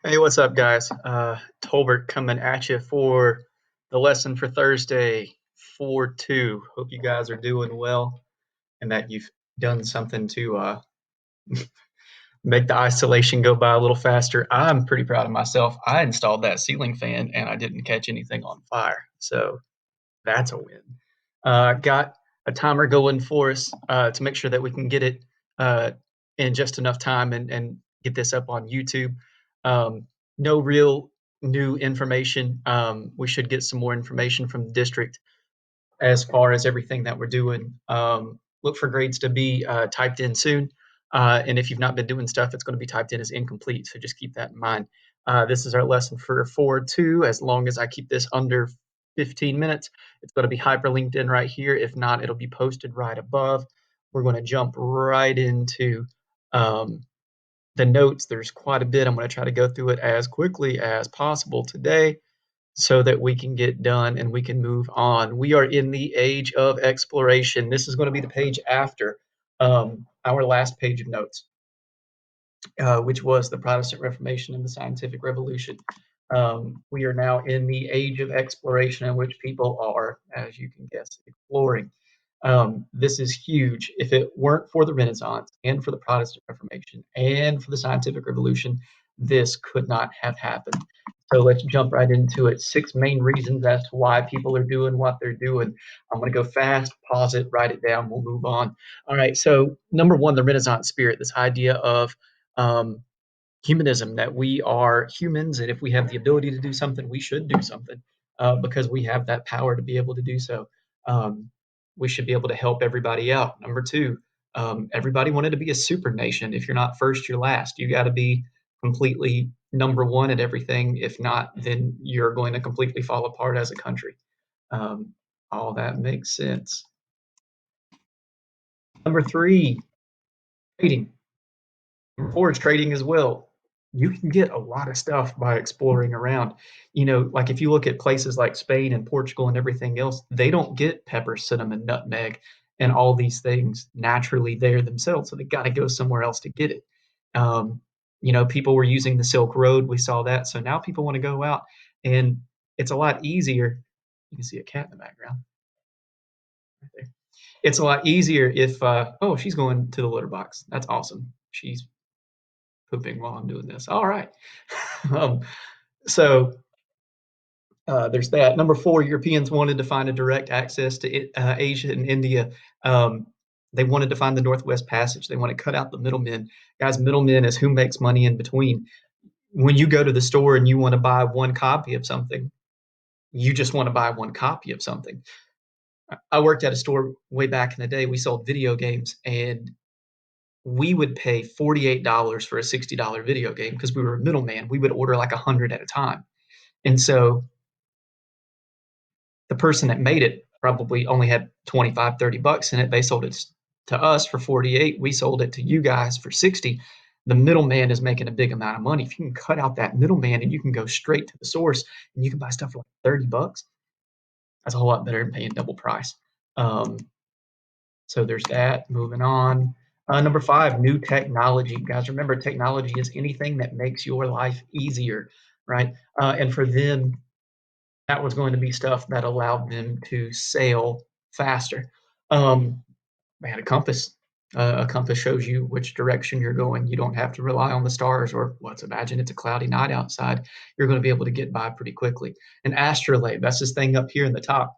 Hey, what's up, guys? Tolbert coming at you for the lesson for Thursday, 4-2. Hope you guys are doing well and that you've done something to make the isolation go by a little faster. I'm pretty proud of myself. I installed that ceiling fan and I didn't catch anything on fire. So that's a win. Got a timer going for us to make sure that we can get it uh, in just enough time and get this up on YouTube. No real new information. We should get some more information from the district as far as everything that we're doing. Look for grades to be typed in soon. And if you've not been doing stuff, it's going to be typed in as incomplete. So just keep that in mind. This is our lesson for 4-2. As long as I keep this under 15 minutes, it's going to be hyperlinked in right here. If not, it'll be posted right above. We're going to jump right into um, the notes. There's quite a bit. I'm going to try to go through it as quickly as possible today so that we can get done and we can move on. We are in the age of exploration. This is going to be the page after our last page of notes, which was the Protestant Reformation and the Scientific Revolution. We are now in the age of exploration in which people are, as you can guess, exploring. This is huge. If it weren't for the Renaissance and for the Protestant Reformation and for the Scientific Revolution, this could not have happened. So let's jump right into it. 6 main reasons as to why people are doing what they're doing. I'm going to go fast, pause it, write it down. We'll move on. All right. So, number one, the Renaissance spirit, this idea of um, humanism, that we are humans, and if we have the ability to do something, we should do something because we have that power to be able to do so. Um, we should be able to help everybody out. Number two, everybody wanted to be a super nation. If you're not first, you're last. You got to be completely number one at everything. If not, then you're going to completely fall apart as a country. Um, all that makes sense. Number three, trading. Number four is trading as well. You can get a lot of stuff by exploring around. Like if you look at places like Spain and Portugal and everything else, they don't get pepper, cinnamon, nutmeg, and all these things naturally there themselves. So they got to go somewhere else to get it. Um, people were using the Silk Road. We saw that. So now people want to go out, and it's a lot easier. You can see a cat in the background right there. It's a lot easier if, oh, she's going to the litter box. That's awesome. She's pooping while I'm doing this. All right. um, so there's that. Number four, Europeans wanted to find a direct access to Asia and India. Um, they wanted to find the Northwest Passage. They want to cut out the middlemen. Guys, middlemen is who makes money in between. When you go to the store and you want to buy one copy of something, you just want to buy one copy of something. I worked at a store way back in the day. We sold video games, and we would pay $48 for a $60 video game because we were a middleman. We would order like 100 at a time. And so the person that made it probably only had 25, $30 in it. They sold it to us for 48. We sold it to you guys for 60. The middleman is making a big amount of money. If you can cut out that middleman and you can go straight to the source and you can buy stuff for like $30, that's a whole lot better than paying double price. Um, so there's that. Moving on. Number five, new technology. Guys, remember, technology is anything that makes your life easier, right? And for them, that was going to be stuff that allowed them to sail faster. Um, they had a compass. A compass shows you which direction you're going. You don't have to rely on the stars, or let's imagine it's a cloudy night outside. You're going to be able to get by pretty quickly. An astrolabe, that's this thing up here in the top.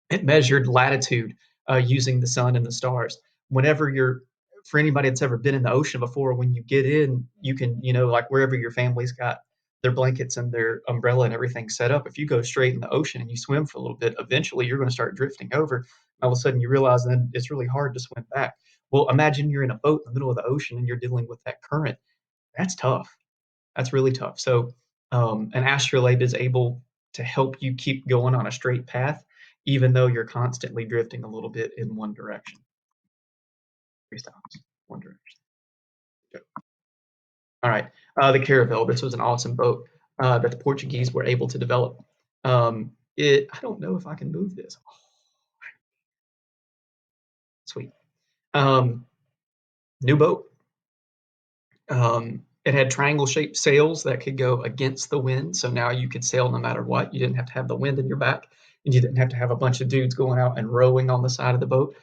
It measured latitude using the sun and the stars. Whenever you're, for anybody that's ever been in the ocean before, when you get in, you can, like wherever your family's got their blankets and their umbrella and everything set up. If you go straight in the ocean and you swim for a little bit, eventually you're going to start drifting over. All of a sudden you realize then it's really hard to swim back. Well, imagine you're in a boat in the middle of the ocean and you're dealing with that current. That's tough. That's really tough. So an astrolabe is able to help you keep going on a straight path, even though you're constantly drifting a little bit in one direction. Three stops, one direction. Go. All right. The Caravel. This was an awesome boat that the Portuguese were able to develop. I don't know if I can move this. Oh, sweet. Um, New boat. It had triangle-shaped sails that could go against the wind, so now you could sail no matter what. You didn't have to have the wind in your back, and you didn't have to have a bunch of dudes going out and rowing on the side of the boat.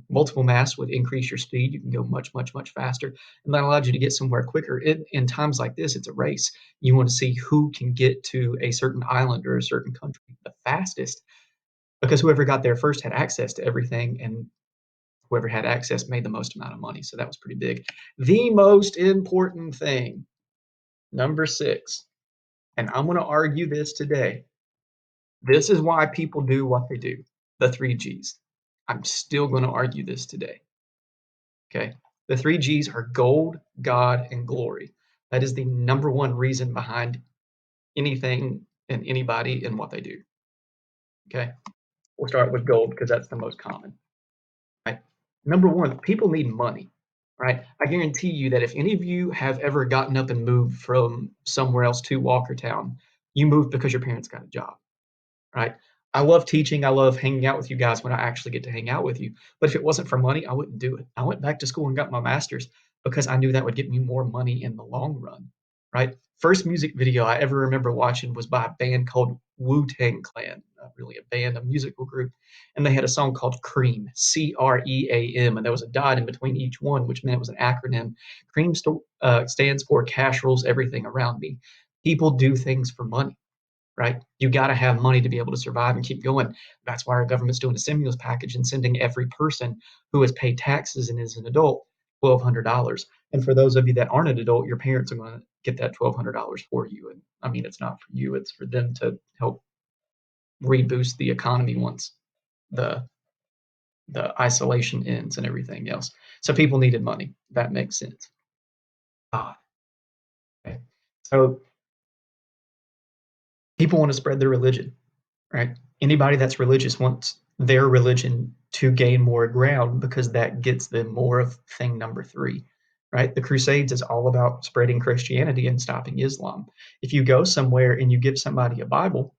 Multiple masts would increase your speed. You can go much, much, much faster, and that allowed you to get somewhere quicker. In times like this, it's a race. You want to see who can get to a certain island or a certain country the fastest, because whoever got there first had access to everything, and whoever had access made the most amount of money. So that was pretty big. The most important thing, number 6, and I'm going to argue this today. This is why people do what they do, the 3 Gs. I'm still going to argue this today. Okay. The 3 Gs are gold, God, and glory. That is the number one reason behind anything and anybody and what they do. Okay. We'll start with gold because that's the most common. Right. Number one, people need money. Right. I guarantee you that if any of you have ever gotten up and moved from somewhere else to Walkertown, you moved because your parents got a job. Right. I love teaching. I love hanging out with you guys when I actually get to hang out with you. But if it wasn't for money, I wouldn't do it. I went back to school and got my master's because I knew that would get me more money in the long run. Right. First music video I ever remember watching was by a band called Wu Tang Clan, really a band, a musical group. And they had a song called Cream, Cream. And there was a dot in between each one, which meant it was an acronym. Cream stands for Cash Rules Everything Around Me. People do things for money, right? You got to have money to be able to survive and keep going. That's why our government's doing a stimulus package and sending every person who has paid taxes and is an adult $1,200. And for those of you that aren't an adult, your parents are going to get that $1,200 for you. And I mean, it's not for you; it's for them to help reboost the economy once the the isolation ends and everything else. So people needed money. That makes sense. Ah, okay. So people want to spread their religion, right? Anybody that's religious wants their religion to gain more ground because that gets them more of thing number 3, right? The Crusades is all about spreading Christianity and stopping Islam. If you go somewhere and you give somebody a Bible,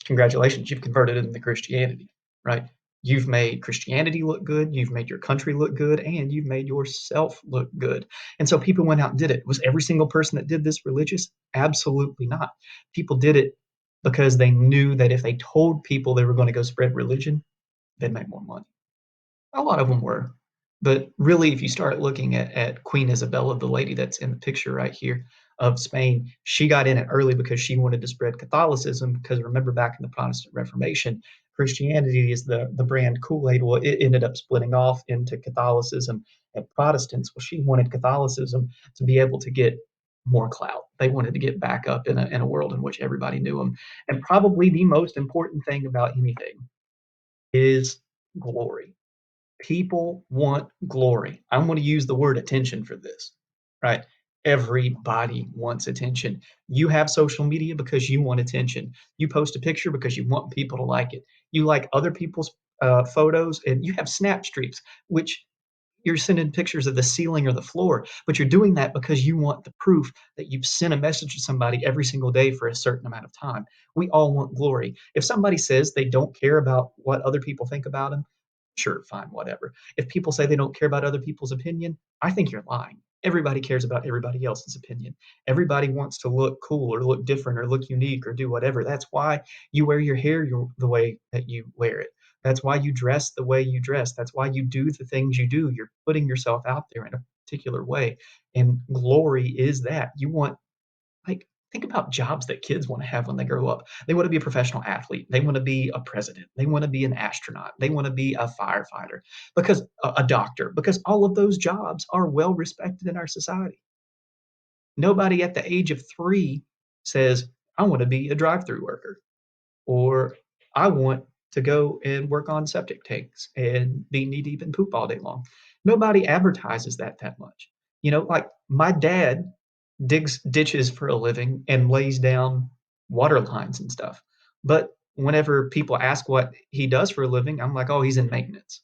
congratulations, you've converted them to Christianity, right? You've made Christianity look good, you've made your country look good, and you've made yourself look good. And so people went out and did it. Was every single person that did this religious? Absolutely not. People did it because they knew that if they told people they were going to go spread religion, they'd make more money. A lot of them were. But really, if you start looking at Queen Isabella, the lady that's in the picture right here of Spain, she got in it early because she wanted to spread Catholicism. Because remember, back in the Protestant Reformation, Christianity is the brand Kool-Aid. Well, it ended up splitting off into Catholicism and Protestants. Well, she wanted Catholicism to be able to get more clout. They wanted to get back up in a world in which everybody knew them. And probably the most important thing about anything is glory. People want glory. I'm going to use the word attention for this, right? Everybody wants attention. You have social media because you want attention. You post a picture because you want people to like it. You like other people's photos, and you have snap streaks, which you're sending pictures of the ceiling or the floor, but you're doing that because you want the proof that you've sent a message to somebody every single day for a certain amount of time. We all want glory. If somebody says they don't care about what other people think about them, sure, fine, whatever. If people say they don't care about other people's opinion, I think you're lying. Everybody cares about everybody else's opinion. Everybody wants to look cool or look different or look unique or do whatever. That's why you wear your hair the way that you wear it. That's why you dress the way you dress. That's why you do the things you do. You're putting yourself out there in a particular way. And glory is that. You want, like, think about jobs that kids want to have when they grow up. They want to be a professional athlete. They want to be a president. They want to be an astronaut. They want to be a firefighter because a doctor, because all of those jobs are well respected in our society. Nobody at the age of 3 says, I want to be a drive through worker or I want to go and work on septic tanks and be knee deep in poop all day long. Nobody advertises that much. Like my dad digs ditches for a living and lays down water lines and stuff. But whenever people ask what he does for a living, I'm like, oh, he's in maintenance,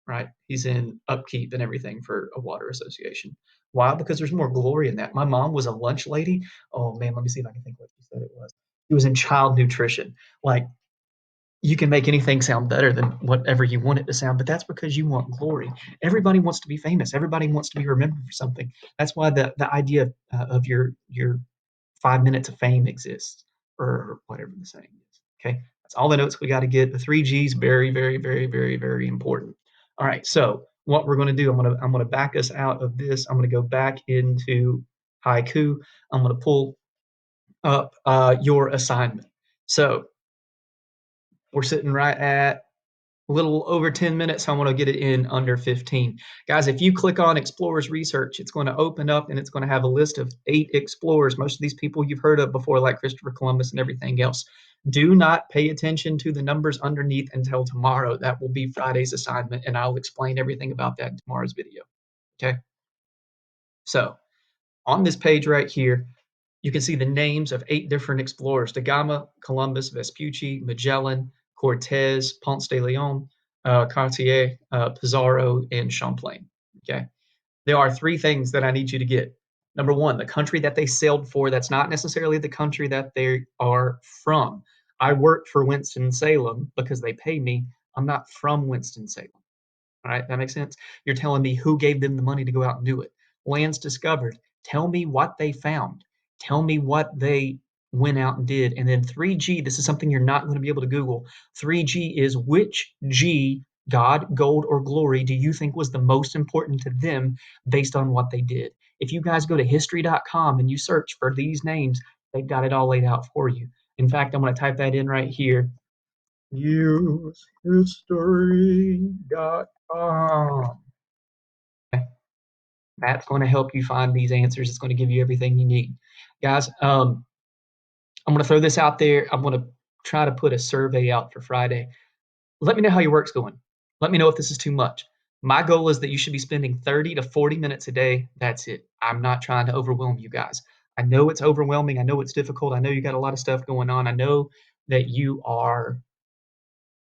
right? He's in upkeep and everything for a water association. Why? Because there's more glory in that. My mom was a lunch lady. Oh man, let me see if I can think what she said it was. She was in child nutrition. Like you can make anything sound better than whatever you want it to sound, but that's because you want glory. Everybody wants to be famous. Everybody wants to be remembered for something. That's why the idea of your 5 minutes of fame exists, or whatever the saying is. Okay, that's all the notes we got to get. The three G's very, very, very, very, very important. All right, so what we're going to do, I'm gonna back us out of this. I'm going to go back into haiku. I'm going to pull up your assignment. So we're sitting right at a little over 10 minutes. I want to get it in under 15. Guys, if you click on Explorers Research, it's going to open up and it's going to have a list of 8 explorers. Most of these people you've heard of before, like Christopher Columbus and everything else. Do not pay attention to the numbers underneath until tomorrow. That will be Friday's assignment, and I'll explain everything about that in tomorrow's video. Okay? So, on this page right here, you can see the names of 8 different explorers: Da Gama, Columbus, Vespucci, Magellan, Cortez, Ponce de Leon, Cartier, Pizarro, and Champlain. Okay. There are 3 things that I need you to get. Number 1, the country that they sailed for. That's not necessarily the country that they are from. I work for Winston-Salem because they pay me. I'm not from Winston-Salem. All right, that makes sense. You're telling me who gave them the money to go out and do it. Lands discovered. Tell me what they found. Tell me what they went out and did. And then 3G, this is something you're not going to be able to Google. 3G is which G, God, gold, or glory, do you think was the most important to them based on what they did? If you guys go to history.com and you search for these names, they've got it all laid out for you. In fact, I'm going to type that in right here. Usehistory.com. That's going to help you find these answers. It's going to give you everything you need. Guys, I'm going to throw this out there. I'm going to try to put a survey out for Friday. Let me know how your work's going. Let me know if this is too much. My goal is that you should be spending 30 to 40 minutes a day. That's it. I'm not trying to overwhelm you guys. I know it's overwhelming. I know it's difficult. I know you got a lot of stuff going on. I know that you are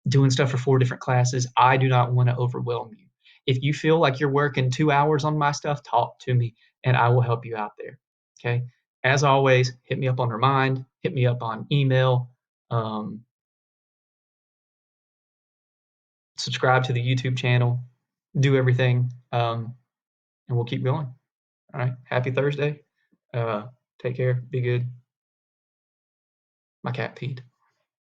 doing stuff for 4 different classes. I do not want to overwhelm you. If you feel like you're working 2 hours on my stuff, talk to me and I will help you out there. Okay. As always, hit me up on Remind, hit me up on email, subscribe to the YouTube channel, do everything, and we'll keep going. All right. Happy Thursday. Take care. Be good. My cat peed.